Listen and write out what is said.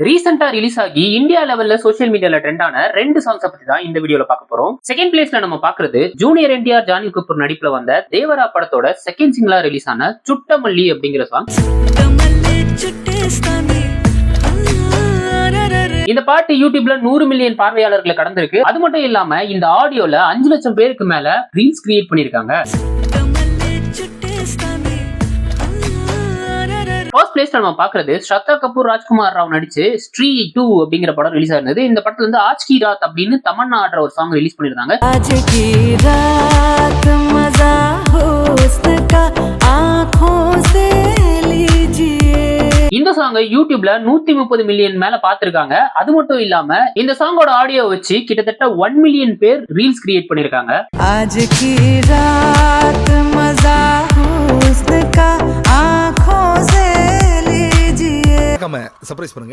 ரீசெண்டா ரிலீஸ் ஆகி இந்தியா லெவல்ல சோசியல் மீடியால ட்ரெண்டான 2 சாங்ஸ் பத்தி தான் இந்த வீடியோல பார்க்க போறோம். செகண்ட் பிளேஸ்ல நம்ம பாக்குறது ஜூனியர் என்டிஆர் ஜானி கபூர் நடிப்புல வந்த தேவரா படத்தோட செகண்ட் சிங்கிளா ரிலீஸ் ஆன சுட்டமல்லி அப்படிங்கிற சாங். இந்த பாட்டு யூடியூப்ல 100 மில்லியன் பார்வையாளர்களை கடந்திருக்கு. அது மட்டும் இல்லாம இந்த ஆடியோல 5 லட்சம் பேருக்கு மேல ரீல்ஸ் கிரியேட் பண்ணிருக்காங்க. ஃபர்ஸ்ட் பிளேஸ்ல நம்ம பாக்குறது ஸ்ரத்தா கபூர் ராஜ்குமார் ராவ் நடிச்சு ஸ்ரீ 2 அப்படிங்கிற படம் ரிலீஸ் ஆயிருந்தது. இந்த படத்துல இருந்து ஆஜ் கி ராத் அப்படின்னு தமன்னா ஆடுற ஒரு சாங் ரிலீஸ் பண்ணிருந்தாங்க. இந்த சாங் யூடியூப்ல 130 மில்லியன் மேல பாத்துருக்காங்க. அது மட்டும் இல்லாம இந்த சாங்கோட ஆடியோ வச்சு கிட்டத்தட்ட 1 மில்லியன் பேர் ரீல்ஸ் கிரியேட் பண்ணிருக்காங்க. சர்ப்ரைஸ் பண்ணுங்க.